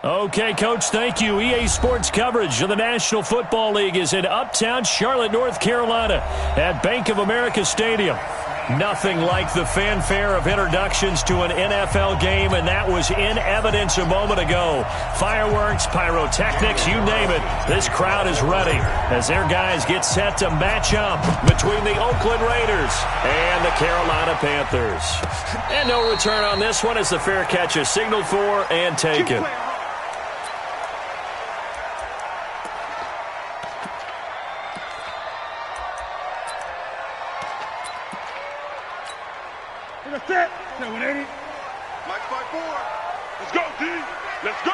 Okay, Coach, thank you. EA Sports coverage of the National Football League is in uptown Charlotte, North Carolina at Bank of America Stadium. Nothing like the fanfare of introductions to an NFL game, and that was in evidence a moment ago. Fireworks, pyrotechnics, you name it. This crowd is ready as their guys get set to match up between the Oakland Raiders and the Carolina Panthers. And no return on this one as the fair catch is signaled for and taken. Set. 180. Mike 5-4. Let's go, D. Let's go.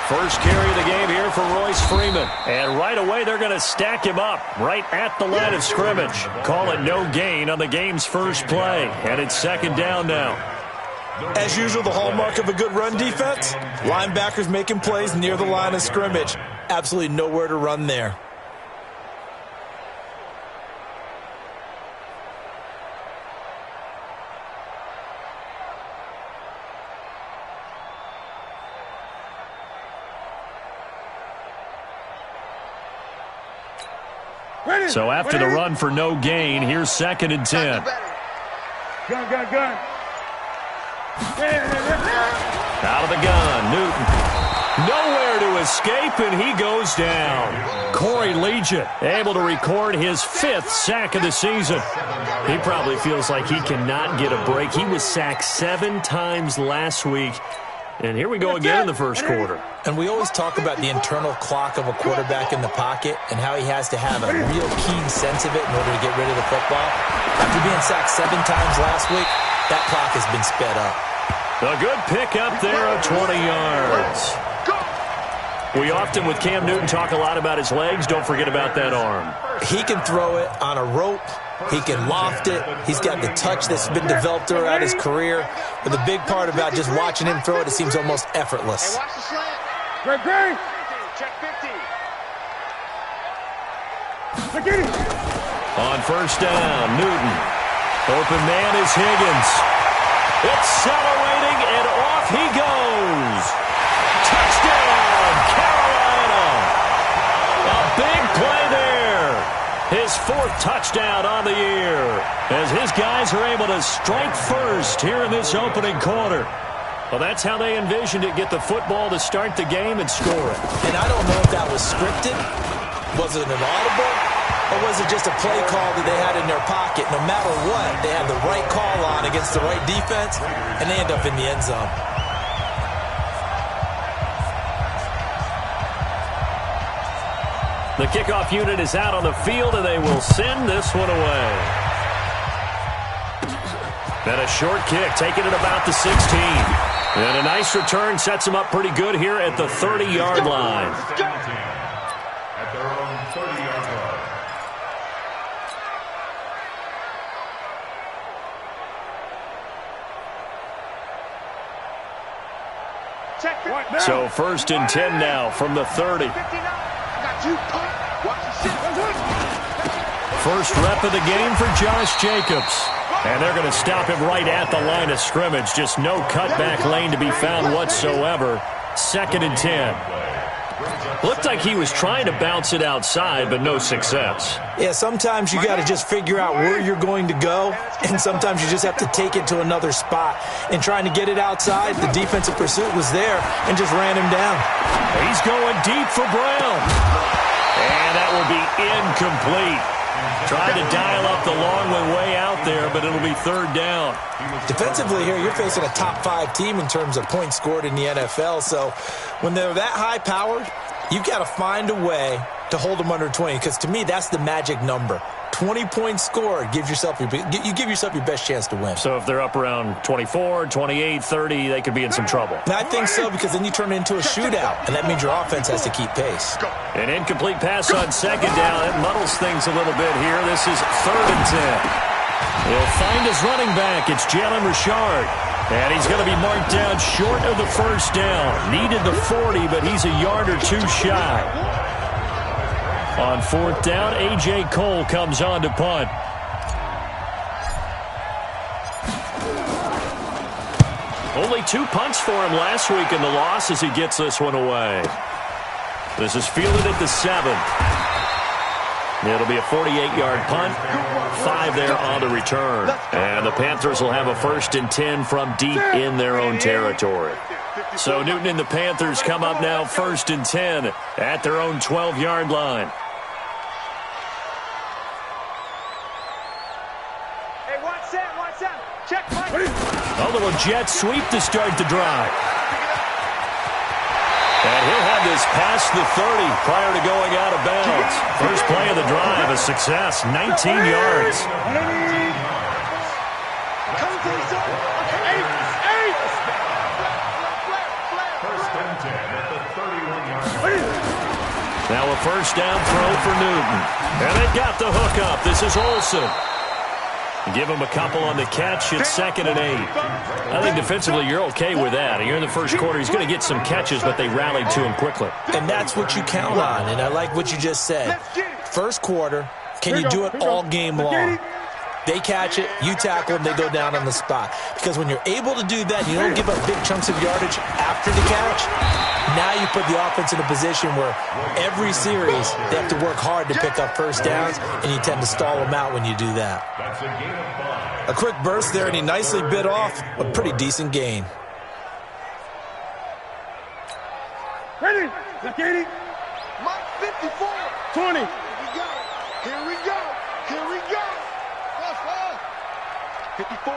First carry of the game here for Royce Freeman. And right away, they're going to stack him up right at the line of scrimmage. Call it no gain on the game's first play. And it's second down now. As usual, the hallmark of a good run defense, linebackers making plays near the line of scrimmage. Absolutely nowhere to run there. So after the run for no gain, here's second and 10. Gun. Out of the gun, Newton. Nowhere to escape, and he goes down. Corey Legion able to record his 5th sack of the season. He probably feels like he cannot get a break. He was sacked 7 times last week. And here we go again in the first quarter. And we always talk about the internal clock of a quarterback in the pocket and how he has to have a real keen sense of it in order to get rid of the football. After being sacked 7 times last week, that clock has been sped up. A good pickup there of 20 yards. We often, with Cam Newton, talk a lot about his legs. Don't forget about that arm. He can throw it on a rope. He can loft it. He's got the touch that's been developed throughout his career. But the big part about just watching him throw it, it seems almost effortless. Hey, watch the slant. Great. Check 50. On first down, Newton. Open man is Higgins. Accelerating, and off he goes. Touchdown, Carolina. A big play there. His 4th touchdown on the year as his guys are able to strike first here in this opening quarter. Well, that's how they envisioned it, get the football to start the game and score it. And I don't know if that was scripted. Was it an audible? Or was it just a play call that they had in their pocket? No matter what, they had the right call on against the right defense, and they end up in the end zone. The kickoff unit is out on the field, and they will send this one away. Then a short kick, taking it about the 16. And a nice return sets them up pretty good here at the 30-yard line. At their own 30-yard line. So first and 10 now from the 30. First rep of the game for Josh Jacobs. And they're going to stop him right at the line of scrimmage. Just no cutback lane to be found whatsoever. Second and 10. Looked like he was trying to bounce it outside, but no success. Yeah, sometimes you got to just figure out where you're going to go, and sometimes you just have to take it to another spot. And trying to get it outside, the defensive pursuit was there and just ran him down. He's going deep for Brown. And that will be incomplete. Tried to dial up the long one way out there, but it'll be third down. Defensively here, you're facing a top 5 team in terms of points scored in the NFL. So when they're that high-powered, you've got to find a way to hold them under 20, because to me, that's the magic number. 20 points scored, you give yourself your best chance to win. So if they're up around 24, 28, 30, they could be in some trouble. And I think so, because then you turn it into a shootout, and that means your offense has to keep pace. An incomplete pass on second down. It muddles things a little bit here. This is third and 10. He'll find his running back. It's Jalen Richard. And he's going to be marked down short of the first down. Needed the 40, but he's a yard or two shy. On fourth down, A.J. Cole comes on to punt. Only 2 punts for him last week in the loss as he gets this one away. This is fielded at the 7. It'll be a 48-yard punt. 5 there on the return. And the Panthers will have a 1st and 10 from deep in their own territory. So Newton and the Panthers come up now 1st and 10 at their own 12-yard line. Hey, watch that. Check, Mike. A little jet sweep to start the drive. And he'll have this past the 30 prior to going out of bounds. First play of the drive, a success, 19 yards. Now a 1st down throw for Newton. And they got the hook up. This is Olsen. Give him a couple on the catch. It's 2nd and 8. I think defensively you're okay with that. Here in the first quarter, he's going to get some catches, but they rallied to him quickly. And that's what you count on, and I like what you just said. First quarter, can you do it all game long? They catch it, you tackle them, they go down on the spot. Because when you're able to do that, you don't give up big chunks of yardage after the catch. Now you put the offense in a position where every series they have to work hard to pick up 1st downs, and you tend to stall them out when you do that. A quick burst there, and he nicely bit off a pretty decent gain. Ready? Look, 80. Mike 54. 20. Here we go. 54.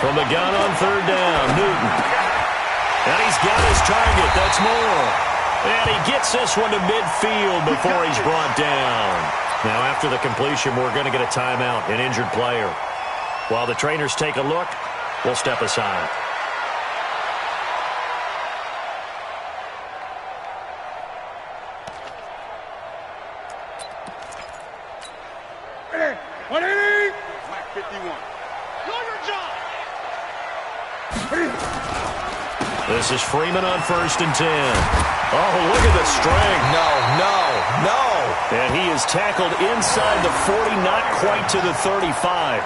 From the gun on 3rd down, Newton. And he's got his target. That's more. And he gets this one to midfield before he's brought down. Now, after the completion, we're going to get a timeout, an injured player. While the trainers take a look, we'll step aside. This is Freeman on 1st and 10. Oh, look at the strength. No. And he is tackled inside the 40, not quite to the 35.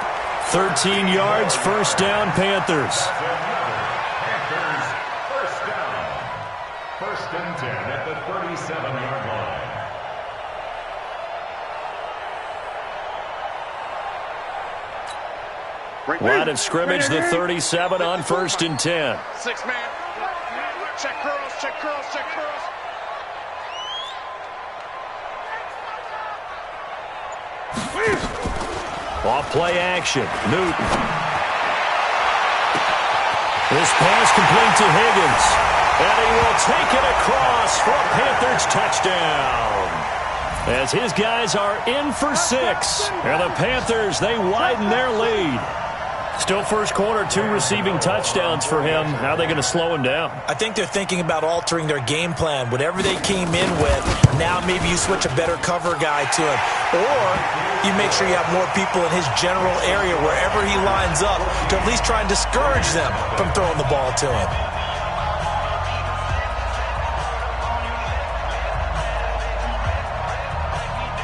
13 yards, 1st down, Panthers. Panthers, 1st down. 1st and 10 at the 37-yard line. Line of scrimmage, the 37 on 1st and 10. 6-man. Check curls. Off play action, Newton. This pass complete to Higgins. And he will take it across for a Panthers touchdown. As his guys are in for 6. And the Panthers, they widen their lead. Still first quarter, 2 receiving touchdowns for him. How are they going to slow him down? I think they're thinking about altering their game plan. Whatever they came in with, now maybe you switch a better cover guy to him. Or you make sure you have more people in his general area wherever he lines up to at least try and discourage them from throwing the ball to him.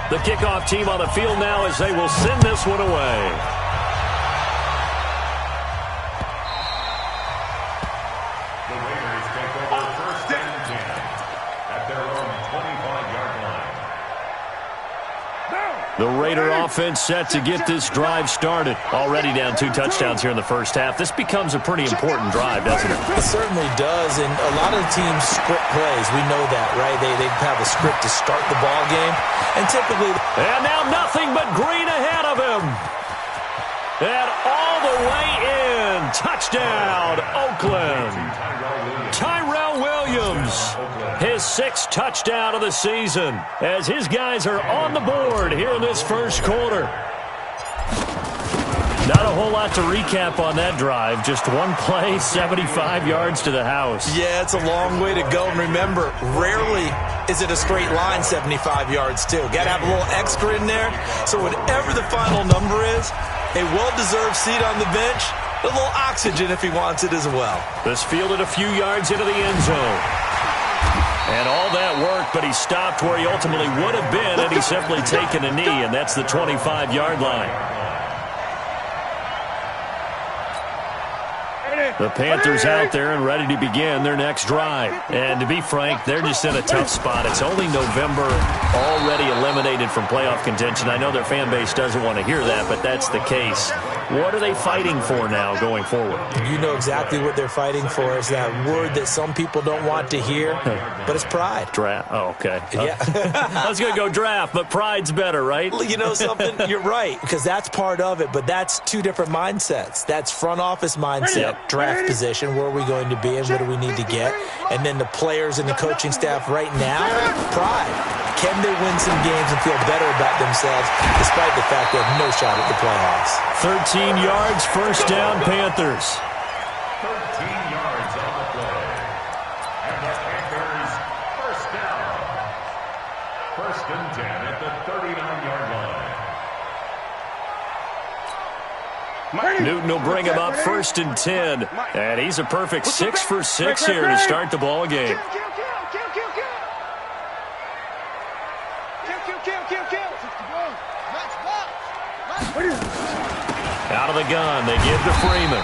The kickoff team on the field now as they will send this one away. The Raider offense set to get this drive started. Already down 2 touchdowns here in the first half. This becomes a pretty important drive, doesn't it? It certainly does, and a lot of the teams script plays. We know that, right? They have a script to start the ball game, and typically... And now nothing but green ahead of him. And all the way in. Touchdown, Oakland. Tyrell Williams. His 6th touchdown of the season as his guys are on the board here in this first quarter. Not a whole lot to recap on that drive. Just one play, 75 yards to the house. Yeah, it's a long way to go. And remember, rarely is it a straight line 75 yards, too. Got to have a little extra in there. So whatever the final number is, a well-deserved seat on the bench, a little oxygen if he wants it as well. This fielded a few yards into the end zone. And all that worked, but he stopped where he ultimately would have been had he simply taken a knee, and that's the 25-yard line. The Panthers out there and ready to begin their next drive. And to be frank, they're just in a tough spot. It's only November, already eliminated from playoff contention. I know their fan base doesn't want to hear that, but that's the case. What are they fighting for now going forward? You know exactly what they're fighting for. Is that word that some people don't want to hear, but it's pride. Draft. Oh, okay. Yeah. I was going to go draft, but pride's better, right? You know something? You're right, because that's part of it, but that's two different mindsets. That's front office mindset, draft position, where are we going to be and what do we need to get? And then the players and the coaching staff right now, pride. Can they win some games and feel better about themselves despite the fact they have no shot at the playoffs? 13 yards, first down, Panthers. 13 yards on the play. And the Panthers, first down. First and 10 at the 39-yard line. Newton will bring him up first and 10. And he's a perfect 6 for 6 here to start the ball game. Out of the gun, they give to Freeman.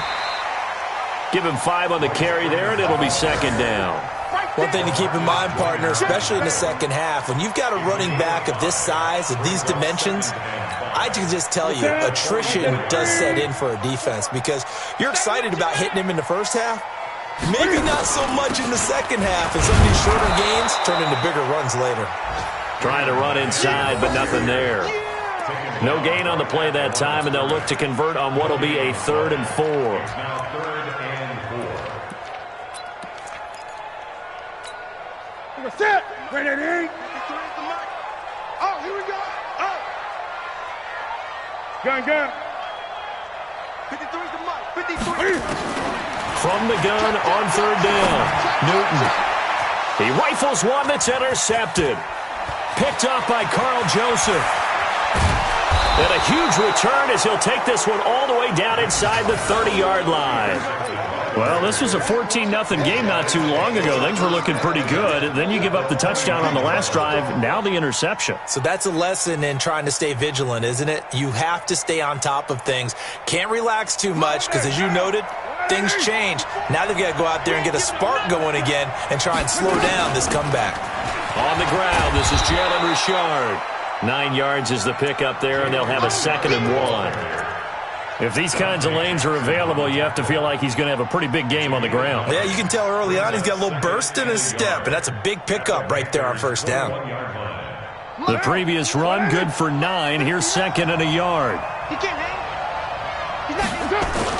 Give him 5 on the carry there, and it'll be second down. One thing to keep in mind, partner, especially in the second half, when you've got a running back of this size, of these dimensions, I can just tell you, attrition does set in for a defense because you're excited about hitting him in the first half. Maybe not so much in the second half, and some of these shorter gains turn into bigger runs later. Trying to run inside, but nothing there. No gain on the play that time, and they'll look to convert on what will be a 3rd and 4. Now 3rd and 4. Set. Ready. Oh, here we go. Oh. Gun. 53's the mic. 53. From the gun on 3rd down, Newton. He rifles one that's intercepted. Picked up by Carl Joseph. And a huge return as he'll take this one all the way down inside the 30-yard line. Well, this was a 14-0 game not too long ago. Things were looking pretty good. Then you give up the touchdown on the last drive. Now the interception. So that's a lesson in trying to stay vigilant, isn't it? You have to stay on top of things. Can't relax too much because, as you noted, things change. Now they've got to go out there and get a spark going again and try and slow down this comeback. On the ground, this is Jalen Richard. 9 yards is the pickup there, and they'll have a 2nd and 1. If these kinds of lanes are available, you have to feel like he's going to have a pretty big game on the ground. Yeah, you can tell early on he's got a little burst in his step, and that's a big pickup right there on first down. The previous run, good for 9. Here's 2nd and a yard. He can't hang. He's not going.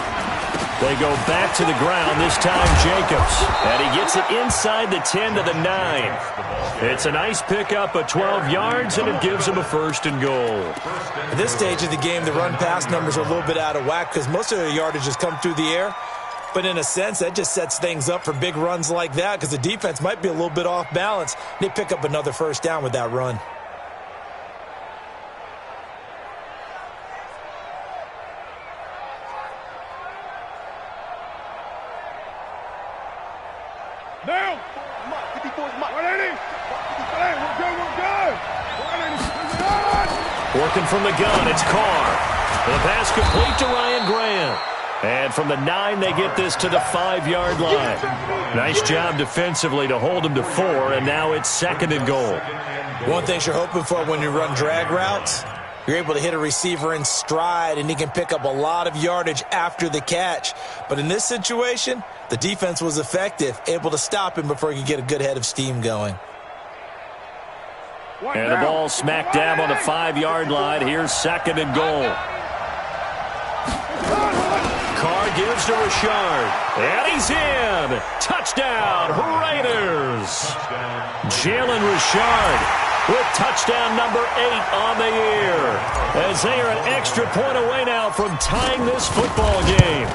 They go back to the ground, this time Jacobs. And he gets it inside the 10 to the 9. It's a nice pickup of 12 yards, and it gives him a 1st and goal. At this stage of the game, the run-pass numbers are a little bit out of whack because most of the yardage has come through the air. But in a sense, that just sets things up for big runs like that because the defense might be a little bit off balance. They pick up another first down with that run. Down. 54's Mike. 180. We're good. Working from the gun, it's Carr. The pass complete to Ryan Grant. And from the 9, they get this to the 5-yard line. Nice job defensively to hold them to 4, and now it's 2nd and goal. One thing you're hoping for when you run drag routes, you're able to hit a receiver in stride, and he can pick up a lot of yardage after the catch. But in this situation, the defense was effective, able to stop him before he could get a good head of steam going. And the ball smack dab on the 5-yard line. Here's 2nd and goal. Carr gives to Richard. And he's in. Touchdown, Raiders. Jalen Richard with touchdown number 8 on the year. As they are an extra point away now from tying this football game.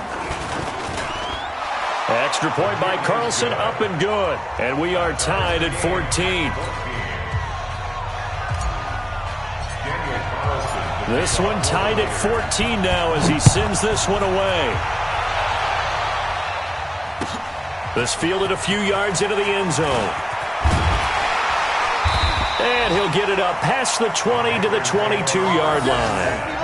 Extra point by Carlson, up and good. And we are tied at 14. This one tied at 14 now as he sends this one away. This fielded a few yards into the end zone. And he'll get it up past the 20 to the 22-yard line.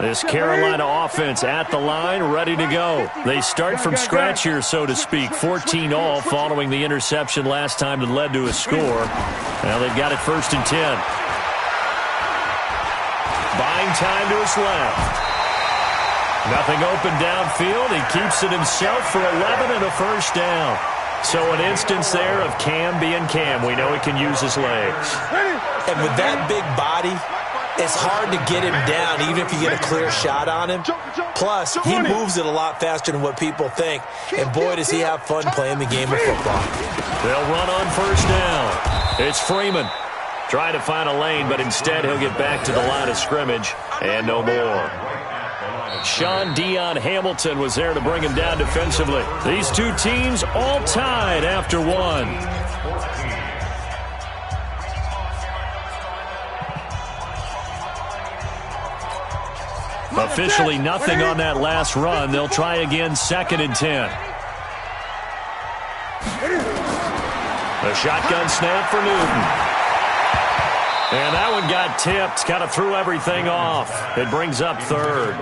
This Carolina offense at the line, ready to go. They start from scratch here, so to speak. 14-all following the interception last time that led to a score. Now they've got it 1st and 10. Buying time to his left. Nothing open downfield. He keeps it himself for 11 and a first down. So an instance there of Cam being Cam. We know he can use his legs. And with that big body, it's hard to get him down, even if you get a clear shot on him. Plus, he moves it a lot faster than what people think. And boy, does he have fun playing the game of football. They'll run on 1st down. It's Freeman. Trying to find a lane, but instead he'll get back to the line of scrimmage and no more. Sean Dion Hamilton was there to bring him down defensively. These two teams all tied after one. Officially nothing on that last run. They'll try again 2nd and 10. A shotgun snap for Newton. And that one got tipped, kind of threw everything off. It brings up 3rd.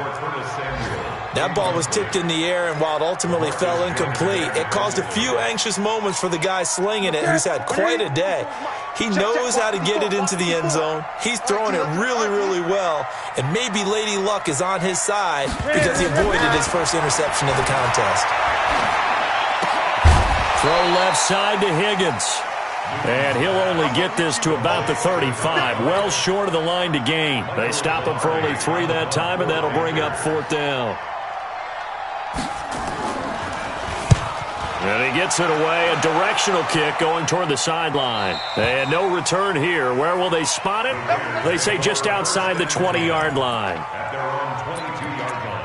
That ball was tipped in the air, and while it ultimately fell incomplete, it caused a few anxious moments for the guy slinging it, who's had quite a day. He knows how to get it into the end zone. He's throwing it really, really well, and maybe Lady Luck is on his side because he avoided his first interception of the contest. Throw left side to Higgins. And he'll only get this to about the 35, well short of the line to gain. They stop him for only 3 that time, and that'll bring up 4th down. And he gets it away, a directional kick going toward the sideline. And no return here. Where will they spot it? They say just outside the 20-yard line. At their own 22-yard line.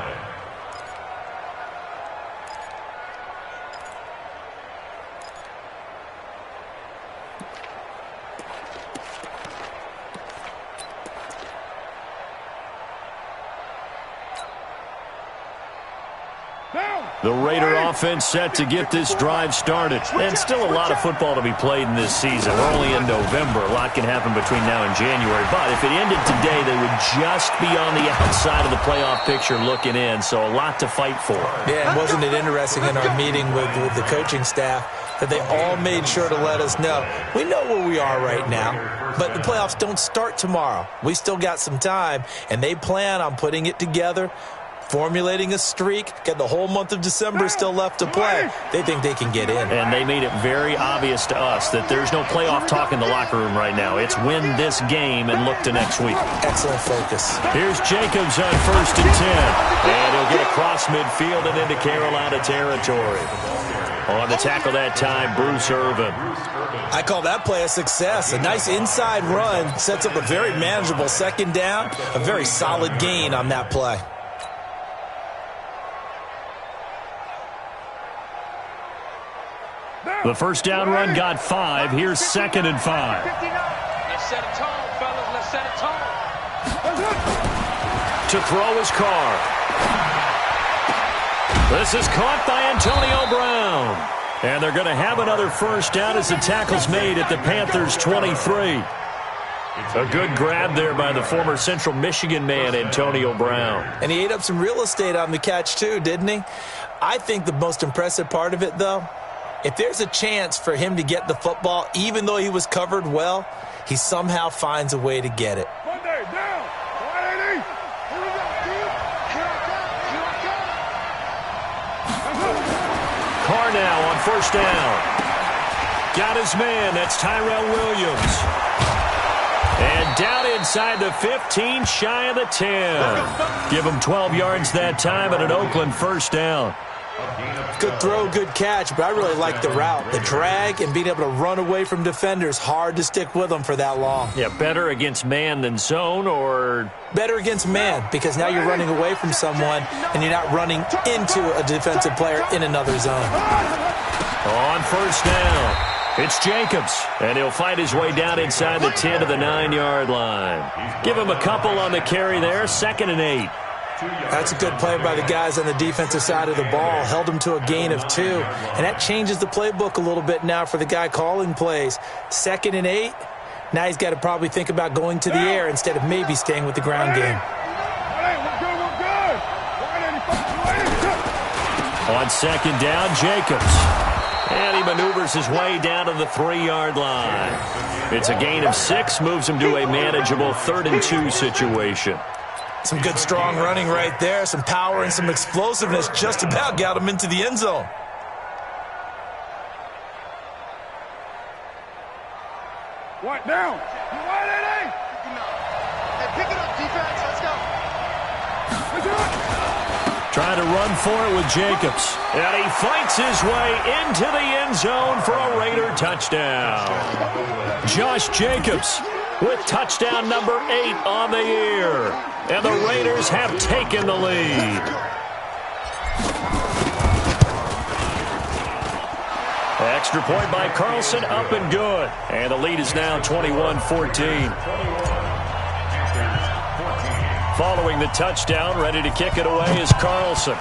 The Raider offense set to get this drive started. And still a lot of football to be played in this season. We're only in November. A lot can happen between now and January. But if it ended today, they would just be on the outside of the playoff picture looking in. So a lot to fight for. Yeah, and wasn't it interesting in our meeting with the coaching staff that they all made sure to let us know, we know where we are right now, but the playoffs don't start tomorrow. We still got some time, and they plan on putting it together, formulating a streak, got the whole month of December still left to play. They think they can get in. And they made it very obvious to us that there's no playoff talk in the locker room right now. It's win this game and look to next week. Excellent focus. Here's Jacobs on 1st and 10. And he'll get across midfield and into Carolina territory. On the tackle that time, Bruce Irvin. I call that play a success. A nice inside run sets up a very manageable 2nd down. A very solid gain on that play. The 1st down run got 5. Here's 2nd and 5. Let's set a tone, fellas. Let's set a tone. To throw his car. This is caught by Antonio Brown. And they're going to have another 1st down as the tackle's made at the Panthers' 23. A good grab there by the former Central Michigan man, Antonio Brown. And he ate up some real estate on the catch, too, didn't he? I think the most impressive part of it, though, if there's a chance for him to get the football, even though he was covered well, he somehow finds a way to get it. Monday, down. 180. Here we go, dude. Carr now on 1st down. Got his man. That's Tyrell Williams. And down inside the 15, shy of the 10. Give him 12 yards that time at an Oakland 1st down. Good throw, good catch, but I really like the route. The drag and being able to run away from defenders, hard to stick with them for that long. Yeah, better against man than zone, or? Better against man, because now you're running away from someone and you're not running into a defensive player in another zone. On 1st down, it's Jacobs, and he'll find his way down inside the 10 to the 9-yard line. Give him a couple on the carry there, 2nd and 8. That's a good play by the guys on the defensive side of the ball. Held him to a gain of 2. And that changes the playbook a little bit now for the guy calling plays. 2nd and 8. Now he's got to probably think about going to the air instead of maybe staying with the ground game. On second down, Jacobs. And he maneuvers his way down to the 3-yard line. It's a gain of 6, moves him to a manageable 3rd and 2 situation. Some good, strong running right there. Some power and some explosiveness just about got him into the end zone. What down? Wide A. Hey, pick it up, defense. Let's go. Trying to run for it with Jacobs. And he fights his way into the end zone for a Raider touchdown. Josh Jacobs with touchdown number 8 on the year. And the Raiders have taken the lead. Extra point by Carlson, up and good. And the lead is now 21-14. Following the touchdown, ready to kick it away is Carlson.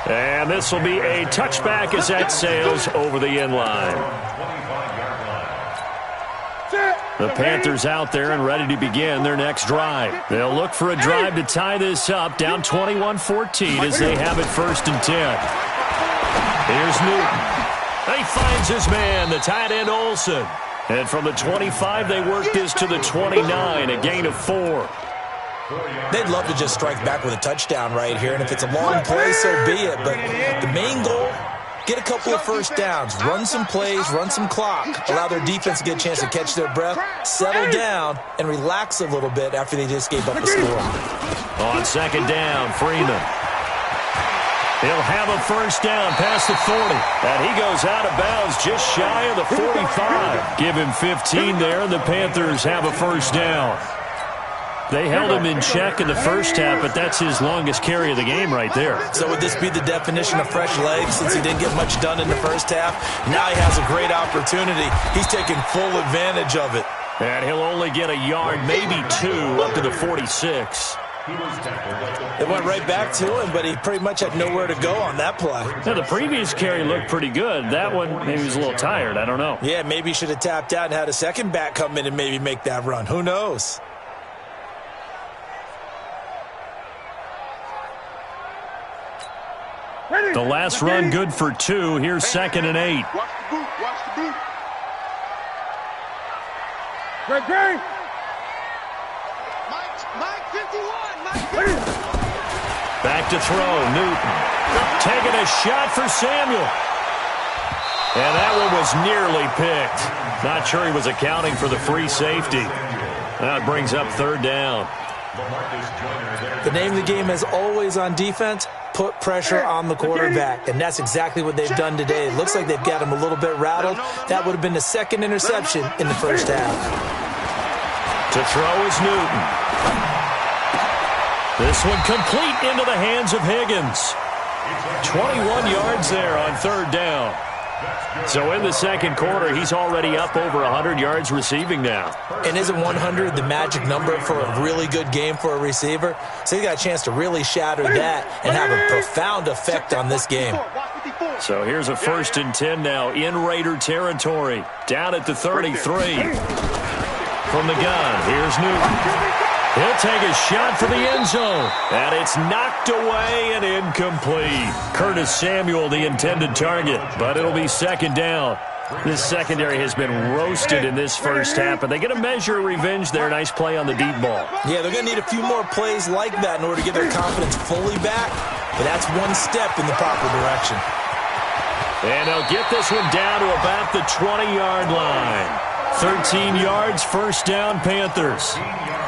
And this will be a touchback as that sails over the end line. The Panthers out there and ready to begin their next drive. They'll look for a drive to tie this up, down 21-14 as they have it 1st and 10. Here's Newton. He finds his man, the tight end Olsen. And from the 25, they work this to the 29, a gain of 4. They'd love to just strike back with a touchdown right here, and if it's a long play, so be it. But the main goal, get a couple of first downs, run some plays, run some clock, allow their defense to get a chance to catch their breath, settle down, and relax a little bit after they just gave up the score. On second down, Freeman. He'll have a first down past the 40. And he goes out of bounds just shy of the 45. Give him 15 there, and the Panthers have a first down. They held him in check in the first half, but that's his longest carry of the game right there. So would this be the definition of fresh legs since he didn't get much done in the first half? Now he has a great opportunity. He's taking full advantage of it. And he'll only get a yard, maybe 2, up to the 46. It went right back to him, but he pretty much had nowhere to go on that play. Now, the previous carry looked pretty good. That one, maybe he was a little tired. I don't know. Yeah, maybe he should have tapped out and had a second back come in and maybe make that run. Who knows? The last run good for 2. Here's 2nd and 8. Watch the boot. Watch the boot. Great. Mike 51. Mike 51. Back to throw. Newton. Taking a shot for Samuel. And that one was nearly picked. Not sure he was accounting for the free safety. That brings up 3rd down. The name of the game is always on defense, put pressure on the quarterback. And that's exactly what they've done today. It looks like they've got him a little bit rattled. That would have been the 2nd interception in the first half. To throw is Newton. This one complete into the hands of Higgins. 21 yards there on 3rd down. So in the second quarter, he's already up over 100 yards receiving now. And isn't 100 the magic number for a really good game for a receiver? So he got a chance to really shatter that and have a profound effect on this game. So here's a 1st and 10 now in Raider territory. Down at the 33. From the gun, here's Newton. He'll take a shot for the end zone. And it's knocked away and incomplete. Curtis Samuel, the intended target. But it'll be 2nd down. This secondary has been roasted in this first half, but they get a measure of revenge there. Nice play on the deep ball. Yeah, they're going to need a few more plays like that in order to get their confidence fully back. But that's one step in the proper direction. And they'll get this one down to about the 20-yard line. 13 yards, 1st down, Panthers.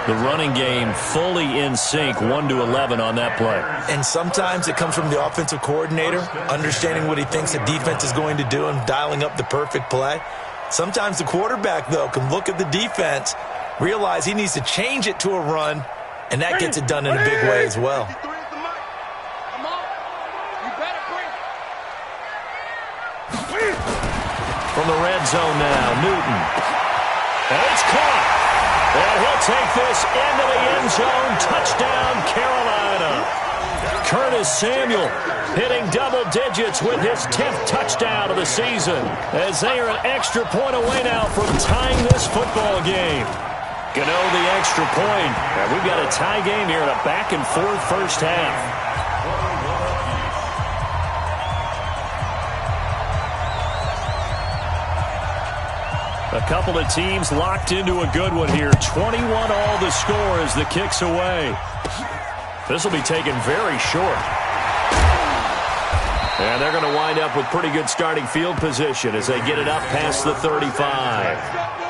The running game fully in sync, 1-11 on that play. And sometimes it comes from the offensive coordinator, understanding what he thinks the defense is going to do and dialing up the perfect play. Sometimes the quarterback, though, can look at the defense, realize he needs to change it to a run, and that gets it done in a big way as well. From the red zone now, Newton. And it's caught. And he'll take this into the end zone. Touchdown, Carolina. Curtis Samuel hitting double digits with his 10th touchdown of the season as they are an extra point away now from tying this football game. Gano the extra point. And we've got a tie game here in a back-and-forth first half. A couple of teams locked into a good one here. 21 all the score as the kick's away. This will be taken very short. And they're going to wind up with pretty good starting field position as they get it up past the 35.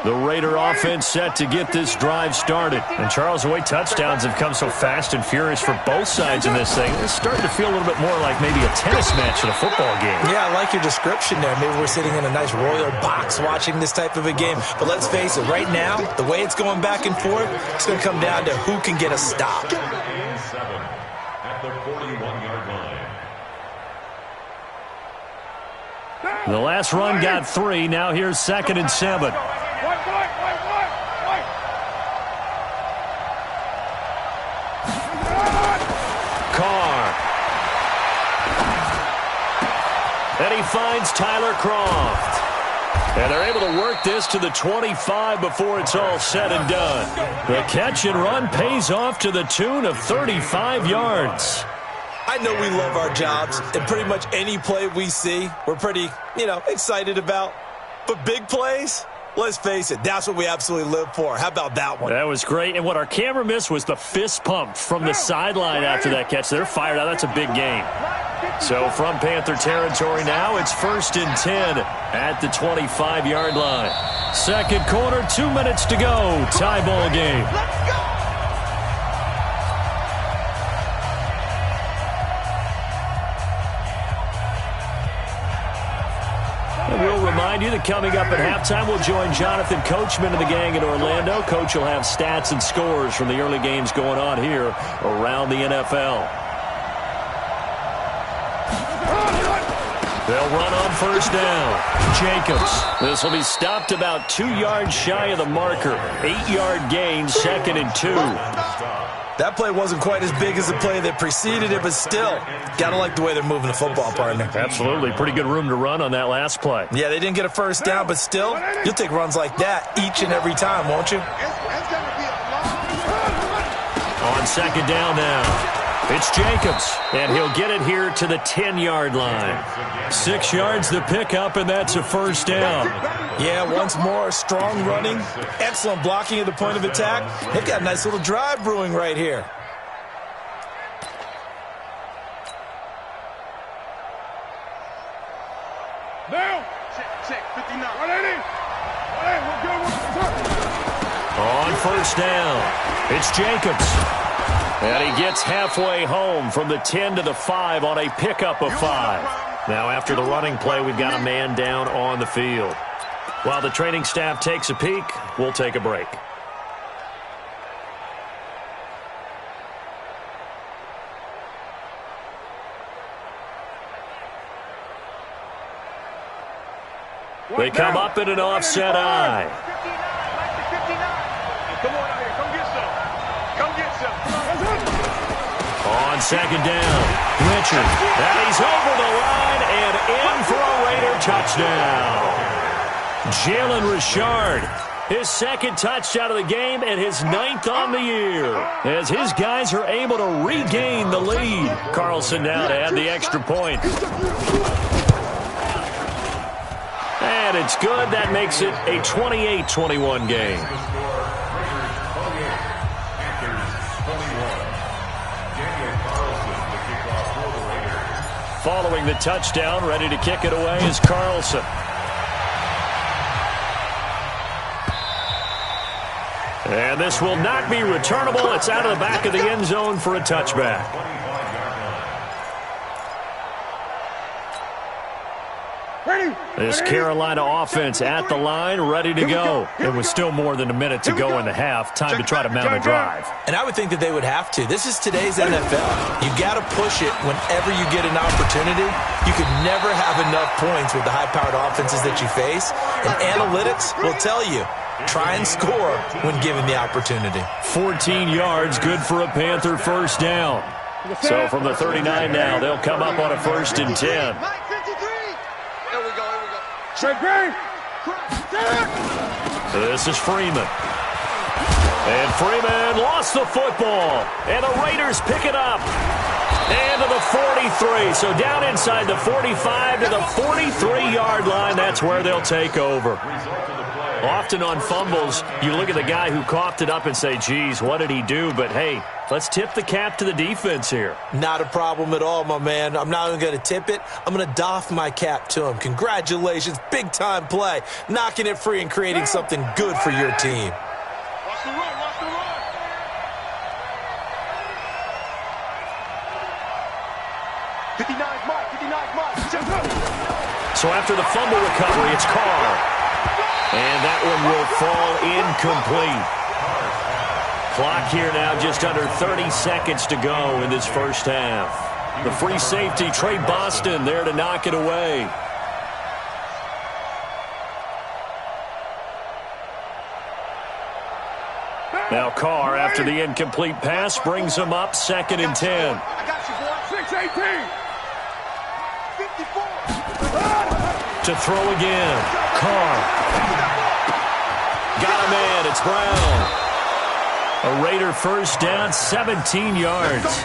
The Raider offense set to get this drive started. And Charles, the way touchdowns have come so fast and furious for both sides in this thing, it's starting to feel a little bit more like maybe a tennis match in a football game. Yeah, I like your description there. Maybe we're sitting in a nice royal box watching this type of a game. But let's face it, right now, the way it's going back and forth, it's going to come down to who can get a stop. 7 at the 41-yard line. The last run got 3. Now here's 2nd and 7. And he finds Tyler Croft. And they're able to work this to the 25 before it's all said and done. The catch and run pays off to the tune of 35 yards. I know we love our jobs, and pretty much any play we see, we're pretty, excited about. But big plays, let's face it, that's what we absolutely live for. How about that one? That was great. And what our camera missed was the fist pump from the sideline after that catch. They're fired out. That's a big game. So from Panther territory now, it's 1st and 10 at the 25-yard line. Second quarter, 2 minutes to go. Tie ball game. Let's go! And we'll remind you that coming up at halftime, we'll join Jonathan Coachman and the gang in Orlando. Coach will have stats and scores from the early games going on here around the NFL. They'll run on first down. Jacobs. This will be stopped about 2 yards shy of the marker. 8-yard gain, 2nd and 2. That play wasn't quite as big as the play that preceded it, but still, gotta like the way they're moving the football, partner. Absolutely. Pretty good room to run on that last play. Yeah, they didn't get a first down, but still, you'll take runs like that each and every time, won't you? On 2nd down now. It's Jacobs, and he'll get it here to the 10-yard line. 6 yards the pickup, and that's a first down. Yeah, once more, strong running, excellent blocking at the point of attack. They've got a nice little drive brewing right here. Now, check, 59. 180. On first down, it's Jacobs. And he gets halfway home from the 10 to the 5 on a pickup of 5. Now after the running play, we've got a man down on the field. While the training staff takes a peek, we'll take a break. They come up in an offset eye. Come on out here. Come get some. Come get some. On 2nd down, Richard. And he's over the line and in for a Raider touchdown. Jalen Richard, his 2nd touchdown of the game and his 9th on the year. As his guys are able to regain the lead. Carlson now to add the extra point. And it's good. That makes it a 28-21 game. Following the touchdown, ready to kick it away is Carlson. And this will not be returnable. It's out of the back of the end zone for a touchback. This Carolina offense at the line, ready to go. It was still more than a minute to go in the half. Time to try to mount a drive. And I would think that they would have to. This is today's NFL. You got to push it whenever you get an opportunity. You could never have enough points with the high-powered offenses that you face. And analytics will tell you, try and score when given the opportunity. 14 yards, good for a Panther first down. So from the 39 now, they'll come up on a 1st and 10. Here we go. Straight green. This is Freeman. And Freeman lost the football. And the Raiders pick it up. And to the 43. So down inside the 45 to the 43-yard line. That's where they'll take over. Often on fumbles, you look at the guy who coughed it up and say, geez, what did he do? But, hey, let's tip the cap to the defense here. Not a problem at all, my man. I'm not even going to tip it. I'm going to doff my cap to him. Congratulations. Big-time play. Knocking it free and creating something good for your team. Watch the run. 59 Mike. So after the fumble recovery, it's Carr. And that one will fall incomplete. Clock here now just under 30 seconds to go in this first half. The free safety, Trey Boston, there to knock it away. Now Carr, after the incomplete pass, brings him up 2nd and 10. I got you, boy. 6-18. 54. To throw again. Carr. Got him in. It's Brown. A Raider first down, 17 yards.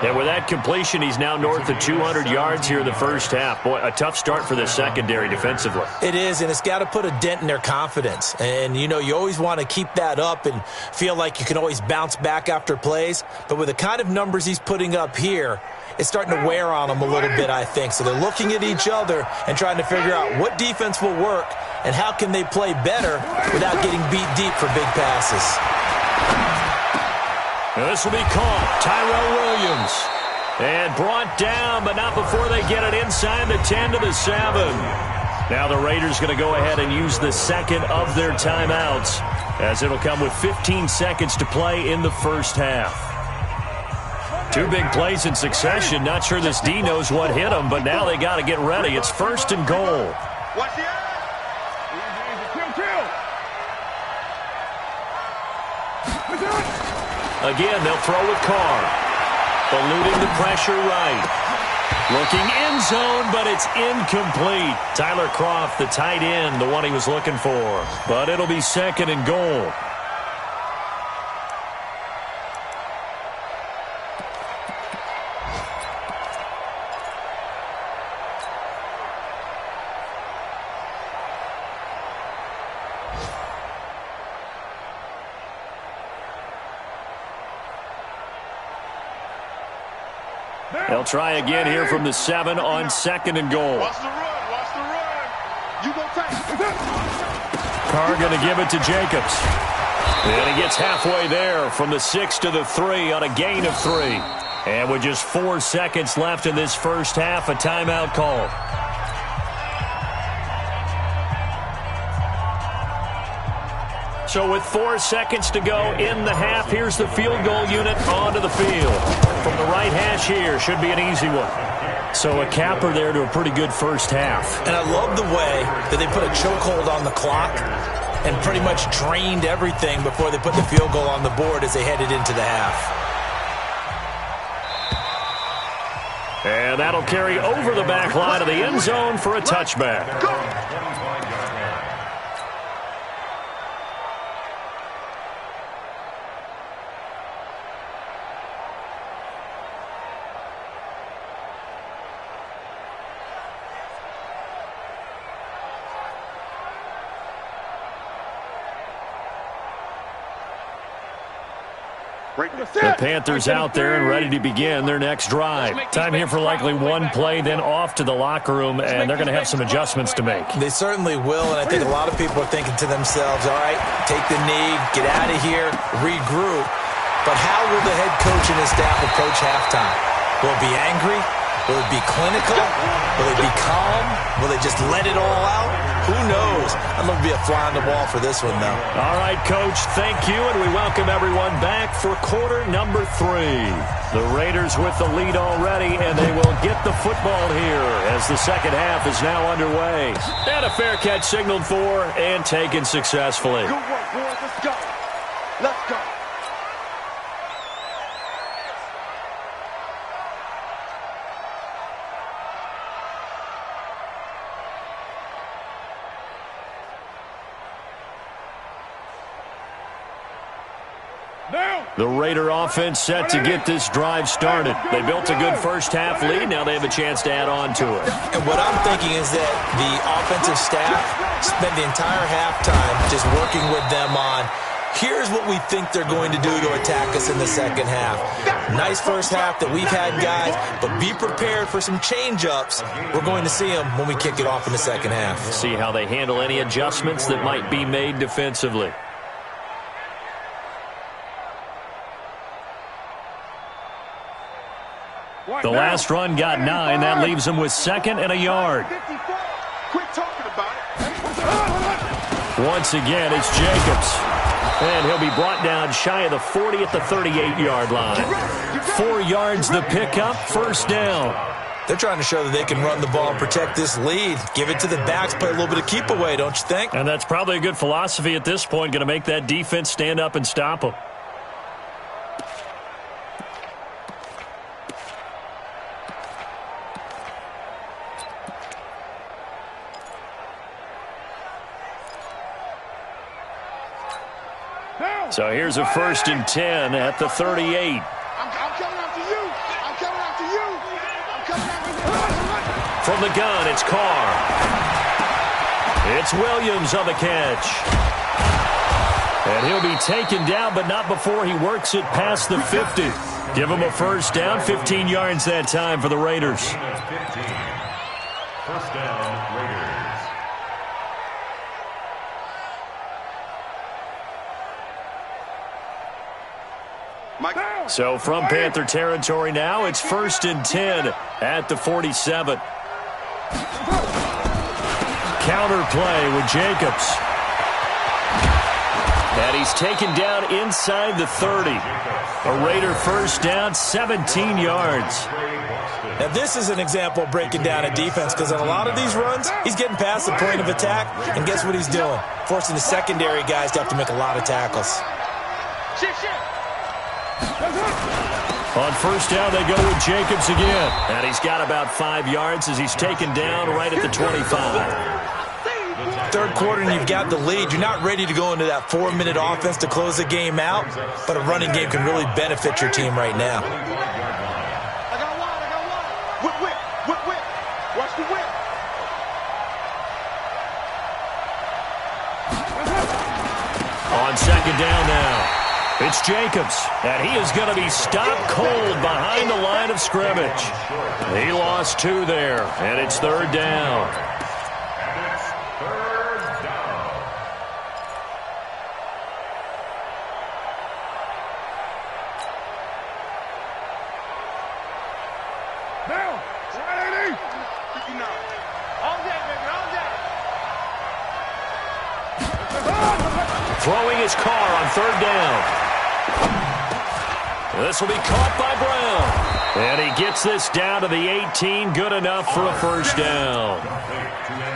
And with that completion, he's now north of 200 yards here in the first half. Boy, a tough start for the secondary defensively. It is, and it's got to put a dent in their confidence. And, you know, you always want to keep that up and feel like you can always bounce back after plays. But with the kind of numbers he's putting up here, it's starting to wear on them a little bit, I think. So they're looking at each other and trying to figure out what defense will work and how can they play better without getting beat deep for big passes. And this will be caught. Tyrell Williams. And brought down, but not before they get it inside the 10 to the 7. Now the Raiders going to go ahead and use the second of their timeouts, as it'll come with 15 seconds to play in the first half. 2 big plays in succession. Not sure this D knows what hit them, but now they got to get ready. It's 1st and goal. Watch the eye. Again, they'll throw with Carr. Eluding the pressure right. Looking end zone, but it's incomplete. Tyler Kroft, the tight end, the one he was looking for. But it'll be 2nd and goal. They'll try again here from the 7 on 2nd and goal. Watch the run. You go take it. Carr going to give it to Jacobs. And he gets halfway there from the 6 to the 3 on a gain of 3. And with just 4 seconds left in this first half, a timeout call. So with 4 seconds to go in the half, here's the field goal unit onto the field. From the right hash here, should be an easy one. So a capper there to a pretty good first half. And I love the way that they put a chokehold on the clock and pretty much drained everything before they put the field goal on the board as they headed into the half. And that'll carry over the back line of the end zone for a touchback. The Panthers out there and ready to begin their next drive. Time here for likely one play, then off to the locker room, and they're going to have some adjustments to make. They certainly will, and I think a lot of people are thinking to themselves, all right, take the knee, get out of here, regroup. But how will the head coach and his staff approach halftime? Will it be angry? Will it be clinical? Will it be calm? Will they just let it all out? Who knows? I'd love to be a fly on the wall for this one, though. All right, Coach, thank you, and we welcome everyone back for quarter number 3. The Raiders with the lead already, and they will get the football here as the second half is now underway. And a fair catch signaled for and taken successfully. Good work, boys. Let's go. Let's go. The Raider offense set to get this drive started. They built a good first-half lead. Now they have a chance to add on to it. And what I'm thinking is that the offensive staff spent the entire halftime just working with them on, here's what we think they're going to do to attack us in the second half. Nice first half that we've had, guys, but be prepared for some change-ups. We're going to see them when we kick it off in the second half. See how they handle any adjustments that might be made defensively. The last run got 9. That leaves him with second and a yard. Quit talking about it. Once again, it's Jacobs. And he'll be brought down shy of the 40 at the 38-yard line. 4 yards the pickup, first down. They're trying to show that they can run the ball and protect this lead. Give it to the backs, play a little bit of keep away, don't you think? And that's probably a good philosophy at this point, going to make that defense stand up and stop them. So here's a 1st and 10 at the 38. I'm coming after you. I'm coming after you. I'm coming after you. From the gun, it's Carr. It's Williams on the catch. And he'll be taken down, but not before he works it past the 50. Give him a first down, 15 yards that time for the Raiders. First down, Raiders. So from Panther territory now, it's 1st and 10 at the 47. Counter play with Jacobs. And he's taken down inside the 30. A Raider first down, 17 yards. Now, this is an example of breaking down a defense because on a lot of these runs, he's getting past the point of attack, and guess what he's doing? Forcing the secondary guys to have to make a lot of tackles. On first down, they go with Jacobs again. And he's got about 5 yards as he's taken down right at the 25. Third quarter and you've got the lead. You're not ready to go into that 4-minute offense to close the game out, but a running game can really benefit your team right now. I got one. Whip. Watch the whip. On second down now. It's Jacobs, and he is going to be stopped cold behind the line of scrimmage. He lost 2 there, and it's third down. And it's third down. Down. 180. 59. All day, baby. All day. Throwing his car on third down. This will be caught by Brown. And he gets this down to the 18. Good enough for a first down.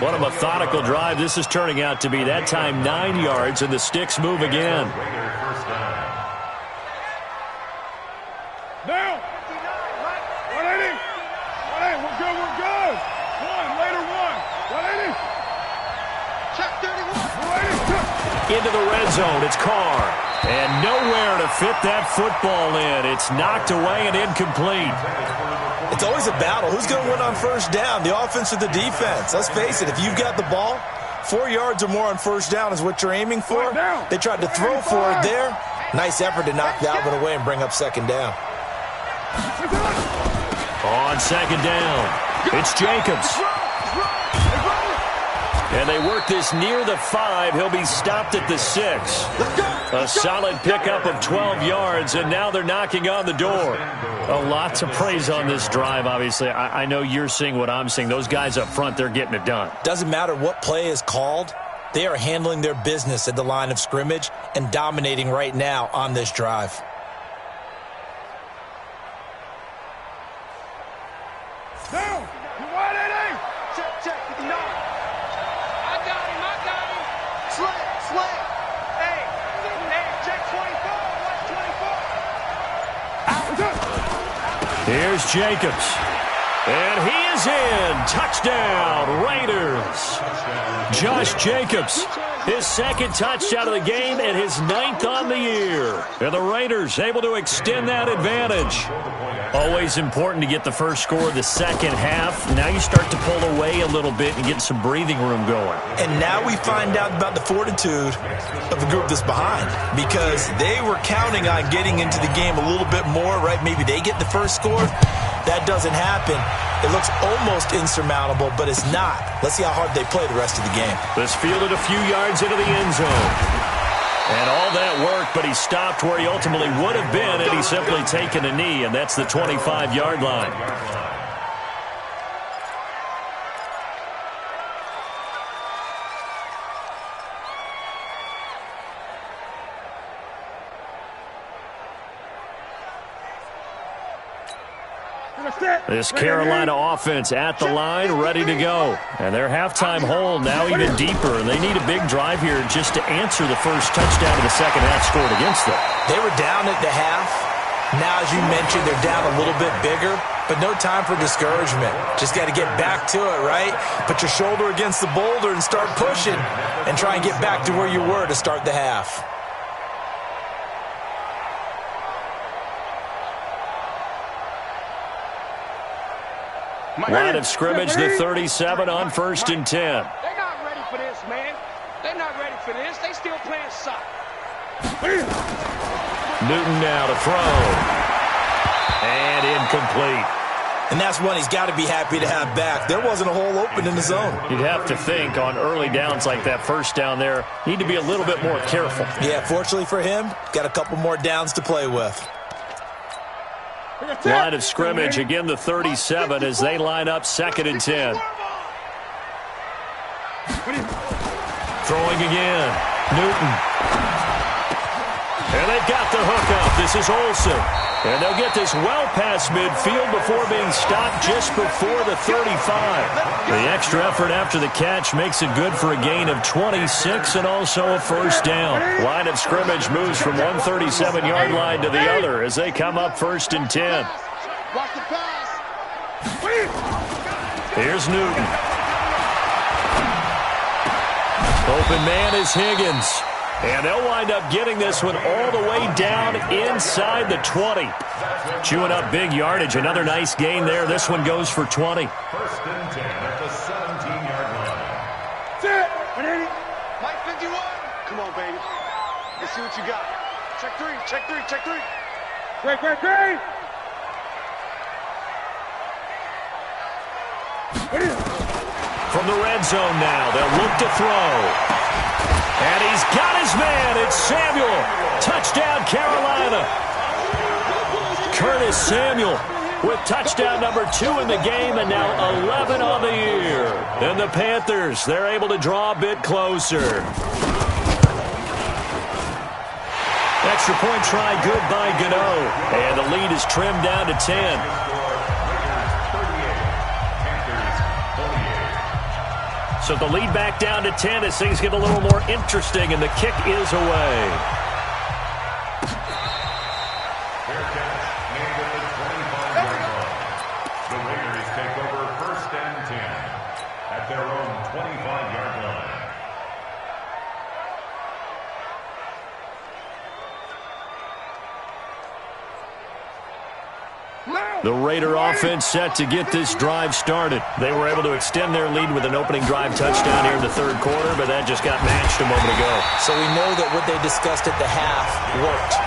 What a methodical drive this is turning out to be. That time 9 yards, and the sticks move again. Down. 180. 180. We're good. Later one. 180. Check 31. 180. Into the red zone, it's Carr. And nowhere to fit that football in. It's knocked away and incomplete. It's always a battle. Who's going to win on first down, the offense or the defense? Let's face it, if you've got the ball, 4 yards or more on first down is what you're aiming for. They tried to throw for it there. Nice effort to knock that one away and bring up second down. On second down, it's Jacobs. And they work this near the 5. He'll be stopped at the 6. A solid pickup of 12 yards, and now they're knocking on the door. A lot to praise on this drive, obviously. I know you're seeing what I'm seeing. Those guys up front, they're getting it done. Doesn't matter what play is called. They are handling their business at the line of scrimmage and dominating right now on this drive. Down. 180. Check. 59. I got him. Slay. Hey, check 24. Watch 24. Here's Jacobs. And he is in. Touchdown, Raiders. Josh Jacobs His second touchdown of the game and his 9th on the year. And the Raiders able to extend that advantage. Always important to get the first score of the second half. Now you start to pull away a little bit and get some breathing room going. And now we find out about the fortitude of the group that's behind, because they were counting on getting into the game a little bit more, right? Maybe they get the first score. That doesn't happen. It looks almost insurmountable, but it's not. Let's see how hard they play the rest of the game. This fielded a few yards into the end zone. And all that work, but he stopped where he ultimately would have been had he simply taken a knee, and that's the 25-yard line. This Carolina offense at the line, ready to go. And their halftime hole now even deeper. And they need a big drive here just to answer the first touchdown of the second half scored against them. They were down at the half. Now, as you mentioned, they're down a little bit bigger, but no time for discouragement. Just got to get back to it, right? Put your shoulder against the boulder and start pushing and try and get back to where you were to start the half. Line of scrimmage, the 37 on 1st and 10. They're not ready for this, man. They're not ready for this. They still playing soccer. Newton now to throw. And incomplete. And that's one he's got to be happy to have back. There wasn't a hole open in the zone. You'd have to think on early downs like that first down there, need to be a little bit more careful. Yeah, fortunately for him, got a couple more downs to play with. Line of scrimmage, again the 37 as they line up 2nd and 10. Throwing again. Newton. And they've got the hook up. This is Olsen. And they'll get this well past midfield before being stopped just before the 35. The extra effort after the catch makes it good for a gain of 26 and also a first down. Line of scrimmage moves from one 37-yard line to the other as they come up 1st and 10. Here's Newton. Open man is Higgins. And they'll wind up getting this one all the way down inside the 20. Chewing up big yardage. Another nice gain there. This one goes for 20. 1st and 10 at the 17-yard line. That's it. Mike 51. Come on, baby. Let's see what you got. Check three. Check three. Check three. Great. From the red zone now, they'll look to throw. And he's got his man. It's Samuel. Touchdown, Carolina. Curtis Samuel with touchdown number 2 in the game and now 11 on the year. And the Panthers, they're able to draw a bit closer. Extra point try good by Gano. And the lead is trimmed down to 10. So the lead back down to 10 as things get a little more interesting, and the kick is away. Fair catch made at the 25-yard line. The Raiders take over 1st and 10 at their own 25-yard line. The Raider offense set to get this drive started. They were able to extend their lead with an opening drive touchdown here in the 3rd quarter, but that just got matched a moment ago. So we know that what they discussed at the half worked.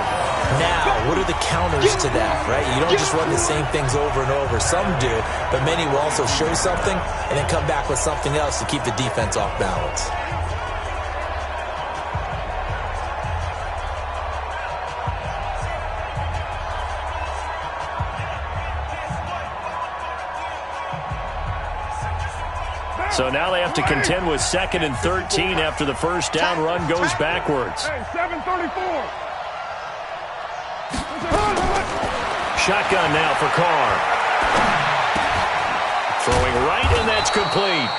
Now, what are the counters to that, right? You don't just run the same things over and over. Some do, but many will also show something and then come back with something else to keep the defense off balance. So now they have to contend with 2nd and 13 after the first down run goes backwards. Hey, 734. Shotgun now for Carr. Throwing right, and that's complete.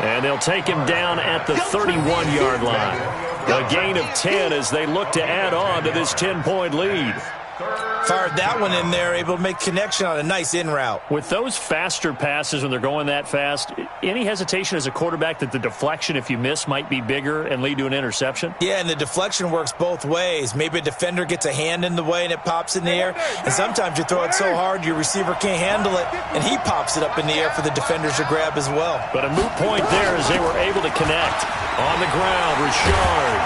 And they'll take him down at the 31-yard line. A gain of 10 as they look to add on to this 10-point lead. Fired that one in there, able to make connection on a nice in route. With those faster passes when they're going that fast, any hesitation as a quarterback that the deflection, if you miss, might be bigger and lead to an interception? Yeah, and the deflection works both ways. Maybe a defender gets a hand in the way and it pops in the air. And sometimes you throw it so hard your receiver can't handle it, and he pops it up in the air for the defenders to grab as well. But a moot point there as they were able to connect. On the ground, Richard.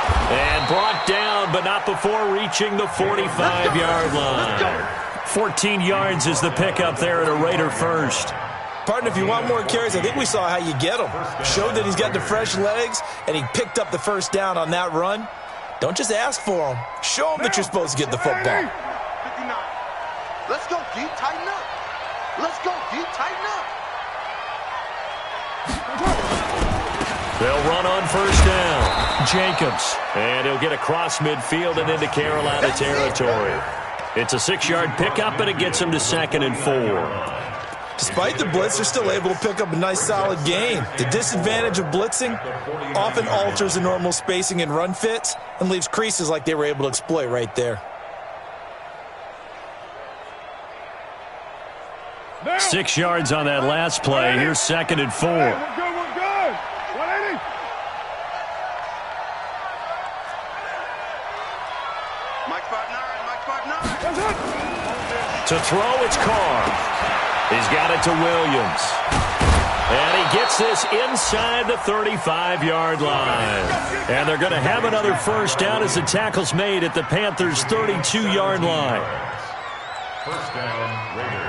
And brought down, but not before reaching the 45-yard line. 14 yards is the pickup there at a Raider first. Partner, if you want more carries, I think we saw how you get them. Showed that he's got the fresh legs, and he picked up the first down on that run. Don't just ask for them. Show them that you're supposed to get the football. 59. Let's go, D. Tighten up. Let's go, D. Tighten up. They'll run on first down. Jacobs. And he'll get across midfield and into Carolina territory. It's a 6-yard pickup, and it gets him to 2nd and 4. Despite the blitz, they're still able to pick up a nice, solid gain. The disadvantage of blitzing often alters the normal spacing and run fits and leaves creases like they were able to exploit right there. 6 yards on that last play. Here's 2nd and 4. We're good. 180. Mike 5'9", Mike 5'9". To throw, it's Carr. He's got it to Williams. And he gets this inside the 35-yard line. And they're going to have another first down as the tackle's made at the Panthers' 32-yard line. First down, Raiders.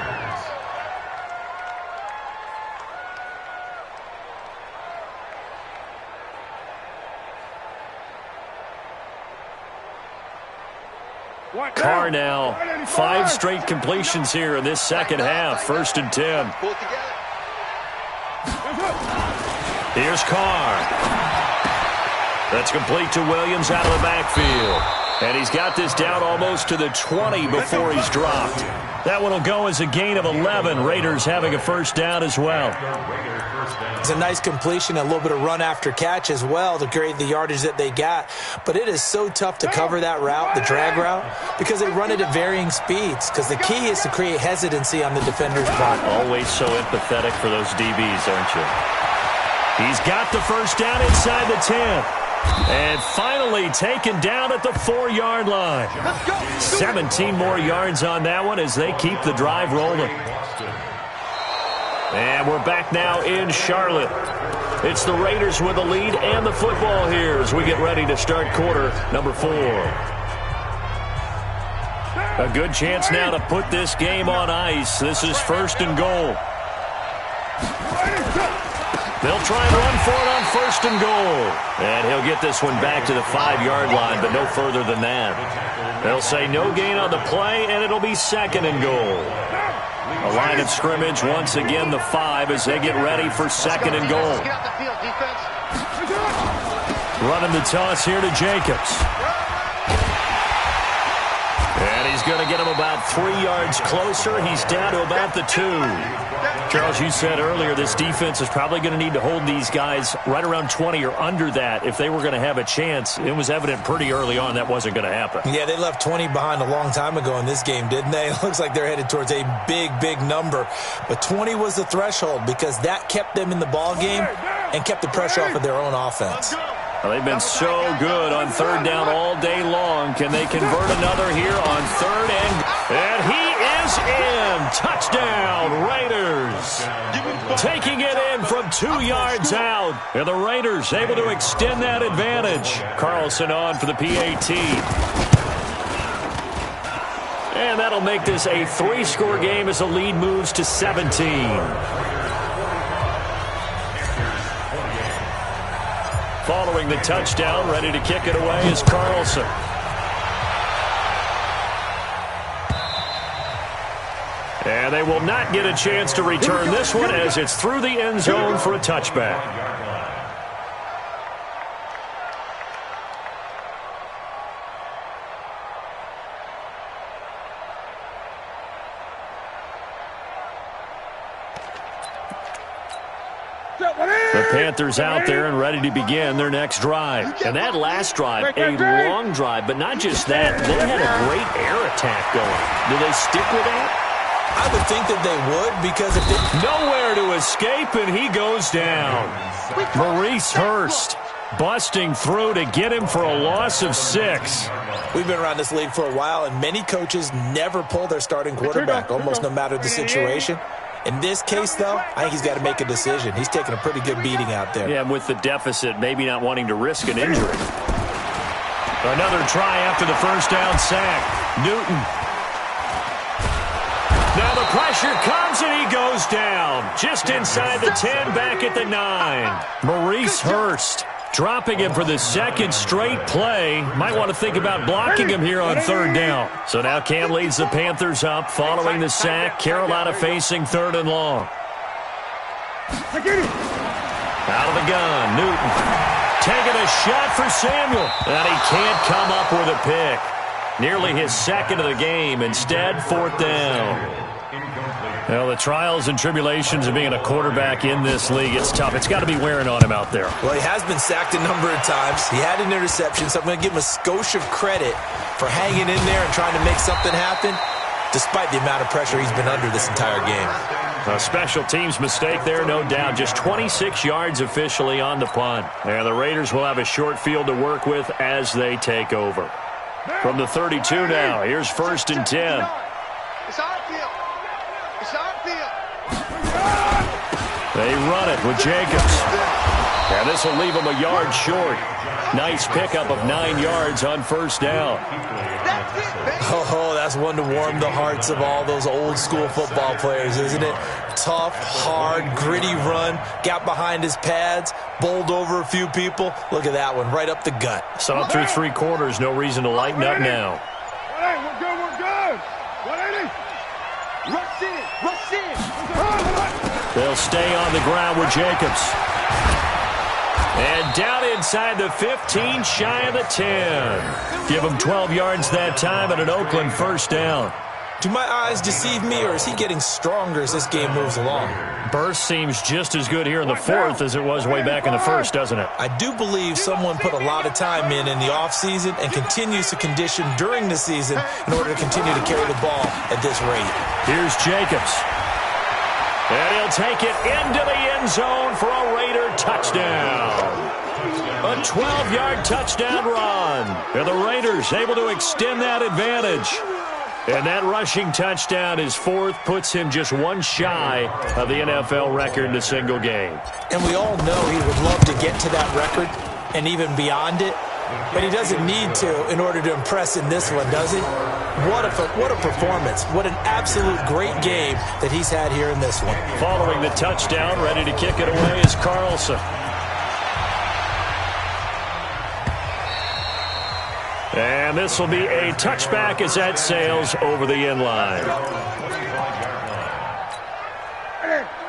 Carr now, 5 straight completions here in this second half. 1st and 10. Pull it together. Here's Carr. That's complete to Williams out of the backfield. And he's got this down almost to the 20 before he's dropped. That one will go as a gain of 11. Raiders having a first down as well. It's a nice completion, a little bit of run after catch as well to create the yardage that they got. But it is so tough to cover that route, the drag route, because they run it at varying speeds. Because the key is to create hesitancy on the defender's part. Always so empathetic for those DBs, aren't you? He's got the first down inside the 10. And finally taken down at the 4-yard line. 17 more yards on that one as they keep the drive rolling. And we're back now in Charlotte. It's the Raiders with the lead and the football here as we get ready to start quarter number 4. A good chance now to put this game on ice. This is 1st and goal. They'll try and run for it on 1st and goal. And he'll get this one back to the 5-yard line, but no further than that. They'll say no gain on the play, and it'll be 2nd and goal. A line of scrimmage, once again, the 5 as they get ready for 2nd and goal. Get out the field, defense. Running the toss here to Jacobs. And he's going to get him about 3 yards closer. He's down to about the 2. Charles, you said earlier this defense is probably going to need to hold these guys right around 20 or under that if they were going to have a chance. It was evident pretty early on that wasn't going to happen. Yeah, they left 20 behind a long time ago in this game, didn't they? It looks like they're headed towards a big, big number. But 20 was the threshold because that kept them in the ball game and kept the pressure off of their own offense. Well, they've been so good on 3rd down all day long. Can they convert another here on 3rd and he is in. Touchdown, Raiders. Taking it in from 2 yards out. And the Raiders able to extend that advantage. Carlson on for the PAT. And that'll make this a 3-score game as the lead moves to 17. Following the touchdown, ready to kick it away is Carlson. And they will not get a chance to return this one as it's through the end zone for a touchback. The Panthers out there and ready to begin their next drive. And that last drive, a long drive, but not just that. They had a great air attack going. Do they stick with that? I would think that they would, because if they... Nowhere to escape, and he goes down. Maurice Hurst busting through to get him for a loss of 6. We've been around this league for a while, and many coaches never pull their starting quarterback, almost no matter the situation. In this case, though, I think he's got to make a decision. He's taking a pretty good beating out there. Yeah, and with the deficit, maybe not wanting to risk an injury. Another try after the first down sack. Newton. Now the pressure comes, and he goes down. Just inside the 10, back at the 9. Maurice Hurst dropping him for the second straight play. Might want to think about blocking him here on third down. So now Cam leads the Panthers up following the sack. Carolina facing 3rd and long. Out of the gun, Newton. Taking a shot for Samuel. And he can't come up with a pick. Nearly his second of the game. Instead, 4th down. Well, the trials and tribulations of being a quarterback in this league, it's tough. It's got to be wearing on him out there. Well, he has been sacked a number of times. He had an interception, so I'm going to give him a skosh of credit for hanging in there and trying to make something happen, despite the amount of pressure he's been under this entire game. A special teams mistake there, no doubt. Just 26 yards officially on the punt. And the Raiders will have a short field to work with as they take over. From the 32 now, here's 1st and 10. It's our field. It's our field. They run it with Jacobs. And this will leave him a yard short. Nice pickup of 9 yards on 1st down. Oh, that's one to warm the hearts of all those old school football players, isn't it? Tough, hard, gritty run. Got behind his pads, bowled over a few people. Look at that one, right up the gut. Saw through 3 quarters, no reason to lighten up now. Hey, we're good, we're good. 180. Rush in, rush in. They'll stay on the ground with Jacobs. And down inside the 15, shy of the 10. Give him 12 yards that time at an Oakland 1st down. Do my eyes deceive me, or is he getting stronger as this game moves along? Burst seems just as good here in the 4th as it was way back in the 1st, doesn't it? I do believe someone put a lot of time in the offseason and continues to condition during the season in order to continue to carry the ball at this rate. Here's Jacobs. And he'll take it into the end zone for a Raider touchdown. A 12-yard touchdown run. And the Raiders able to extend that advantage. And that rushing touchdown, his 4th, puts him just one shy of the NFL record in a single game. And we all know he would love to get to that record and even beyond it. But he doesn't need to in order to impress in this one, does he? What a performance. What an absolute great game that he's had here in this one. Following the touchdown, ready to kick it away is Carlson. And this will be a touchback as that sails over the end line.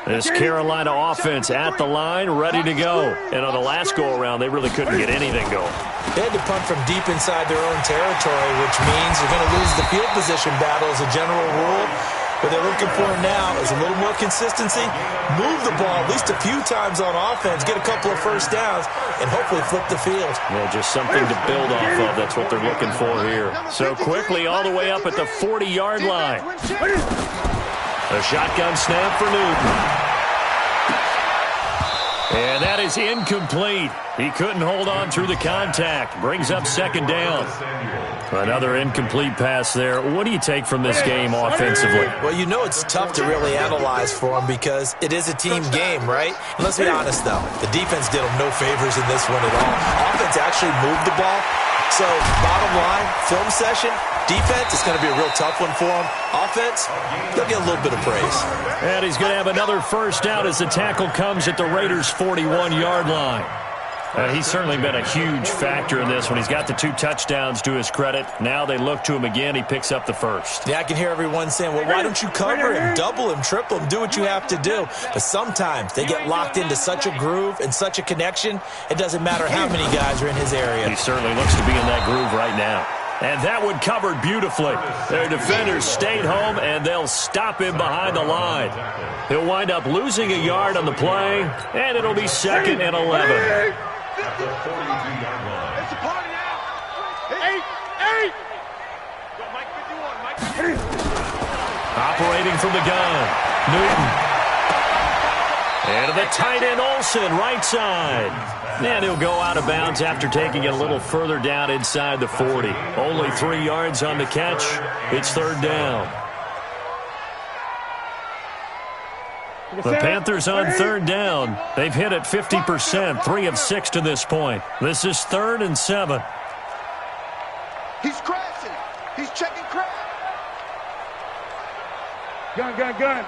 This Carolina offense at the line, ready to go. And on the last go-around, they really couldn't get anything going. They had to punt from deep inside their own territory, which means they're going to lose the field position battle as a general rule. What they're looking for now is a little more consistency, move the ball at least a few times on offense, get a couple of 1st downs, and hopefully flip the field. Well, just something to build off of. That's what they're looking for here. So quickly all the way up at the 40-yard line. A shotgun snap for Newton. And that is incomplete. He couldn't hold on through the contact. Brings up 2nd down. Another incomplete pass there. What do you take from this game offensively? Well, you know it's tough to really analyze for him because it is a team game, right? And let's be honest, though. The defense did him no favors in this one at all. Offense actually moved the ball. So, bottom line, film session, defense, it's going to be a real tough one for him. Offense, they'll get a little bit of praise. And he's going to have another 1st down as the tackle comes at the Raiders' 41-yard line. He's certainly been a huge factor in this one. He's got the 2 touchdowns to his credit. Now they look to him again. He picks up the 1st. Yeah, I can hear everyone saying, well, why don't you cover him, double him, triple him, do what you have to do. But sometimes they get locked into such a groove and such a connection, it doesn't matter how many guys are in his area. He certainly looks to be in that groove right now. And that one covered beautifully. Their defenders stayed home, and they'll stop him behind the line. He'll wind up losing a yard on the play, and it'll be 2nd and 11. At the 42-yard line. It's a party now. 8. Go, Mike 51. Mike 51. Operating from the gun, Newton. And to the tight end, Olsen, right side. And he'll go out of bounds after taking it a little further down inside the 40. Only 3 yards on the catch. It's 3rd down. The Panthers on 3rd down. They've hit it 50%, 3 of 6 to this point. This is 3rd and 7. He's crashing. He's checking crash. Gun.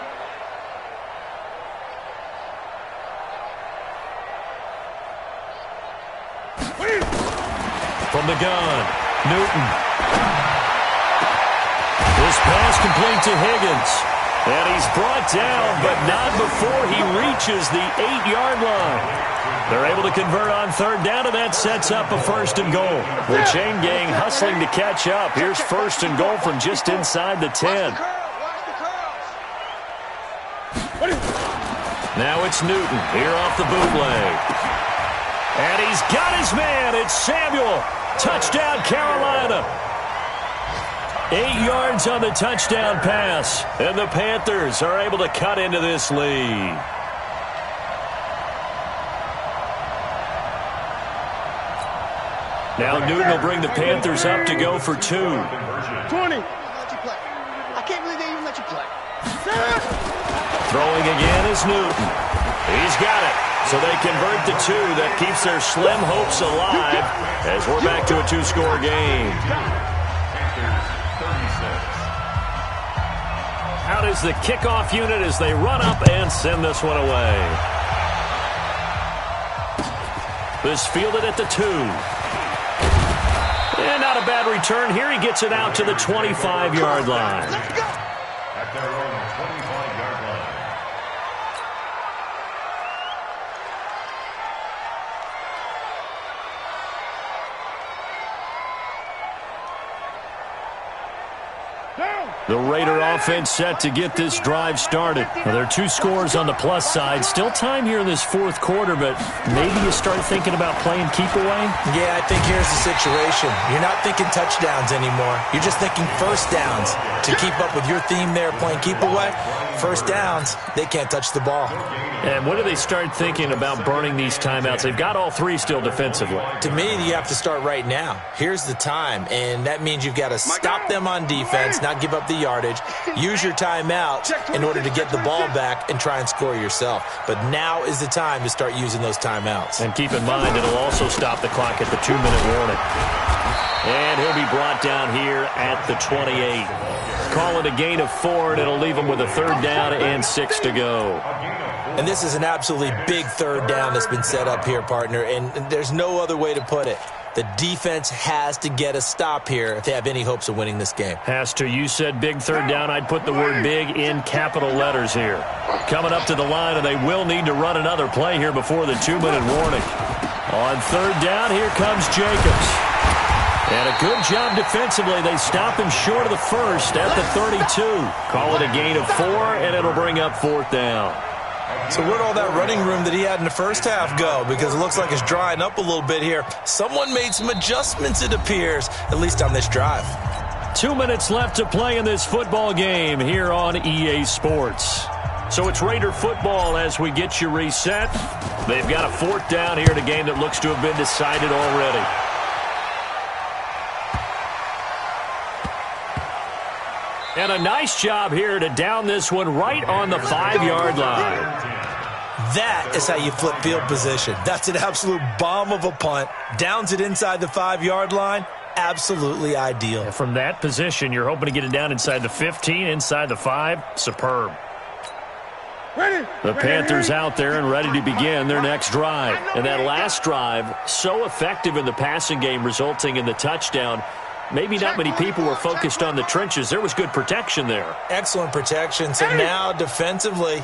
From the gun, Newton. This pass complete to Higgins. And he's brought down, but not before he reaches the 8-yard line. They're able to convert on 3rd down, and that sets up a 1st and goal. The chain gang hustling to catch up. Here's 1st and goal from just inside the 10. Now it's Newton here off the bootleg. And he's got his man. It's Samuel. Touchdown, Carolina. 8 yards on the touchdown pass. And the Panthers are able to cut into this lead. Now Newton will bring the Panthers up to go for 2. 20. I can't believe they even let you play. Throwing again is Newton. He's got it. So they convert the 2. That keeps their slim hopes alive as we're back to a 2-score game. Out is the kickoff unit as they run up and send this one away. This fielded at the 2. And not a bad return here. He gets it out to the 25-yard line. At their own 25-yard line. The Raider offense set to get this drive started. Well, there are 2 scores on the plus side. Still time here in this 4th quarter, but maybe you start thinking about playing keep away? Yeah, I think here's the situation. You're not thinking touchdowns anymore. You're just thinking 1st downs. To keep up with your theme there, playing keep away, 1st downs, they can't touch the ball. And when do they start thinking about burning these timeouts? They've got all 3 still defensively. To me, you have to start right now. Here's the time, and that means you've got to stop them on defense, not give up the yardage, use your timeout in order to get the ball back and try and score yourself. But now is the time to start using those timeouts. And keep in mind, it'll also stop the clock at the 2-minute warning. And he'll be brought down here at the 28. Call it a gain of 4, and it'll leave him with a 3rd down and 6 to go. And this is an absolutely big 3rd down that's been set up here, partner, and there's no other way to put it. The defense has to get a stop here if they have any hopes of winning this game. Has to. You said big 3rd down. I'd put the word big in capital letters here. Coming up to the line, and they will need to run another play here before the 2-minute warning. On 3rd down, here comes Jacobs. And a good job defensively. They stop him short of the 1st at the 32. Call it a gain of 4, and it'll bring up 4th down. So where'd all that running room that he had in the first half go? Because it looks like it's drying up a little bit here. Someone made some adjustments, it appears, at least on this drive. 2 minutes left to play in this football game here on EA Sports. So it's Raider football as we get you reset. They've got a 4th down here in a game that looks to have been decided already. And a nice job here to down this one right on the 5-yard line. That is how you flip field position. That's an absolute bomb of a punt. Downs it inside the 5-yard line. Absolutely ideal. And from that position, you're hoping to get it down inside the 15, inside the 5. Superb. The Panthers out there and ready to begin their next drive. And that last drive, so effective in the passing game, resulting in the touchdown. Maybe not many people were focused on the trenches. There was good protection there. Excellent protection. So now defensively,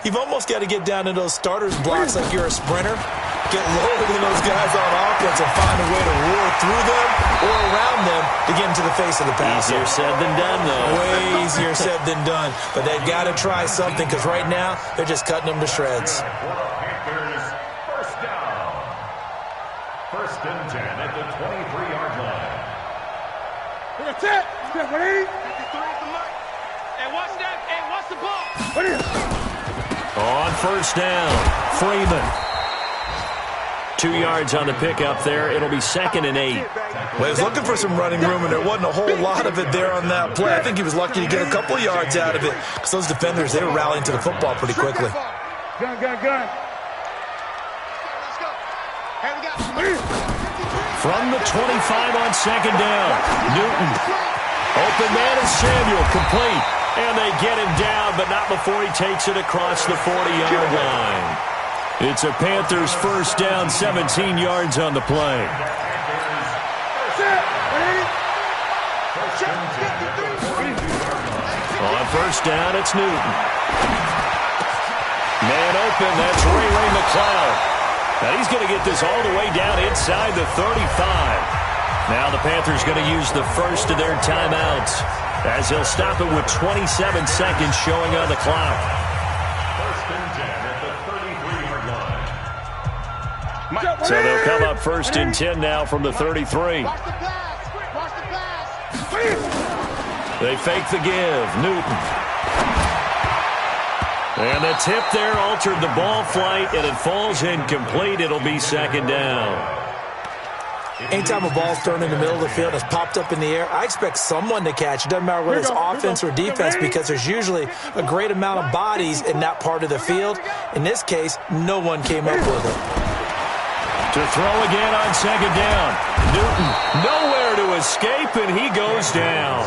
you've almost got to get down to those starters blocks like you're a sprinter Get lower than those guys on offense and find a way to roar through them or around them to get into the face of the passer. Easier said than done, though. Way easier said than done. But they've got to try something because right now they're just cutting them to shreds. Panthers, first down. First and 10 at the 23-yard line. That's it. Step 180. 53 at the mic. And watch that. And watch the ball. What is it? On first down, Freeman. 2 yards on the pickup there. It'll be 2nd and 8. Well, he was looking for some running room, and there wasn't a whole lot of it there on that play. I think he was lucky to get a couple yards out of it because those defenders, they were rallying to the football pretty quickly. Gun. Let's go. Hey, we got From the 25 on 2nd down, Newton. Open man is Samuel, complete. And they get him down, but not before he takes it across the 40-yard line. It's a Panthers first down, 17 yards on the play. On first down, it's Newton. Man open, that's Ray McCloud. Now he's going to get this all the way down inside the 35. Now the Panthers going to use the first of their timeouts as they'll stop it with 27 seconds showing on the clock. First and 10 at the 33-yard line. So they'll come up first and 10 now from the 33. Watch the pass. Watch the pass. They fake the give. Newton. And the tip there altered the ball flight, and it falls incomplete. It'll be 2nd down. Anytime a ball's thrown in the middle of the field and it's popped up in the air, I expect someone to catch. It doesn't matter whether it's offense or defense because there's usually a great amount of bodies in that part of the field. In this case, no one came up with it. To throw again on 2nd down. Newton nowhere to escape, and he goes down.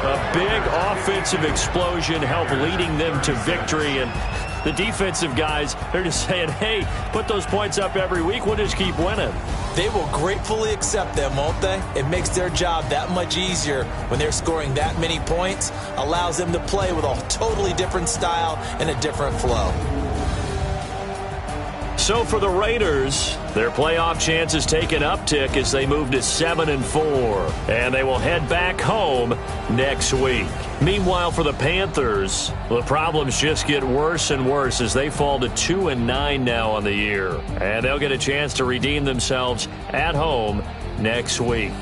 A big offensive explosion helped leading them to victory, and the defensive guys, they're just saying, hey, put those points up every week, we'll just keep winning. They will gratefully accept them, won't they? It makes their job that much easier when they're scoring that many points, allows them to play with a totally different style and a different flow. So for the Raiders, their playoff chances take an uptick as they move to 7-4, and they will head back home next week. Meanwhile, for the Panthers, the problems just get worse and worse as they fall to 2-9 now on the year, and they'll get a chance to redeem themselves at home next week.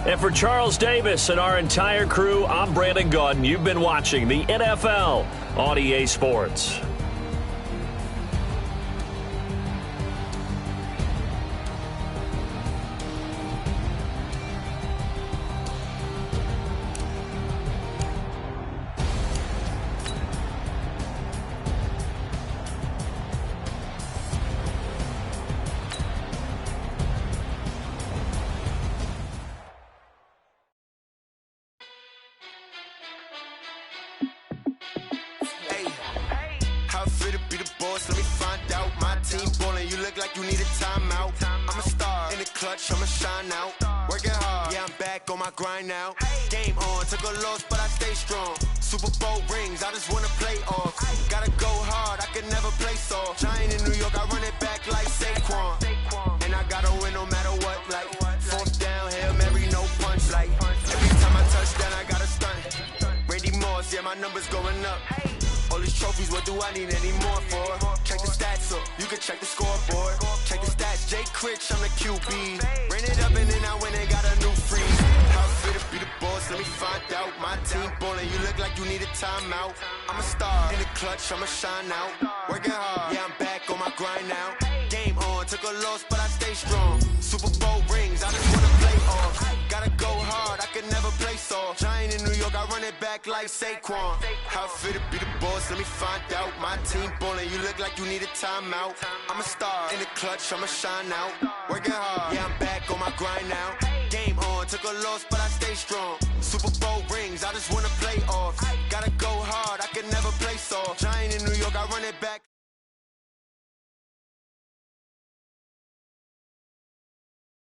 And for Charles Davis and our entire crew, I'm Brandon Gaudin. You've been watching the NFL on EA Sports. I'ma shine out, working hard, yeah, I'm back on my grind now. Game on, took a loss, but I stay strong. Super Bowl rings, I just wanna play off. Gotta go hard, I can never play soft. Giant in New York, I run it back like Saquon. And I gotta win no matter what, like 4th down, Hail Mary, no punch, like every time I touch down, I gotta stunt. Randy Moss, yeah, my numbers going up. All these trophies, what do I need any more for? Check the stats up, you can check the scoreboard. Check the stats, Jay Critch, I'm the QB. Ran it up and then I went and got a new free. How fit to be the boss, let me find out. My team ballin', you look like you need a timeout. I'm a star, in the clutch, I'ma shine out. Working hard, yeah, I'm back on my grind now. Game on, took a loss, but I stay strong. Super Bowl rings, I just wanna play off. Gotta go hard, I can never play soft. Giant in New York, I run it back like Saquon. How fit to be the boss, let me find out. My team ballin', you look like you need a timeout. I'm a star, in the clutch, I'ma shine out. Working hard, yeah, I'm back on my grind now. Game on, took a loss, but I stay strong. Super Bowl rings, I just wanna play off. Gotta go hard, I can never play soft. Giant in New York, I run it back.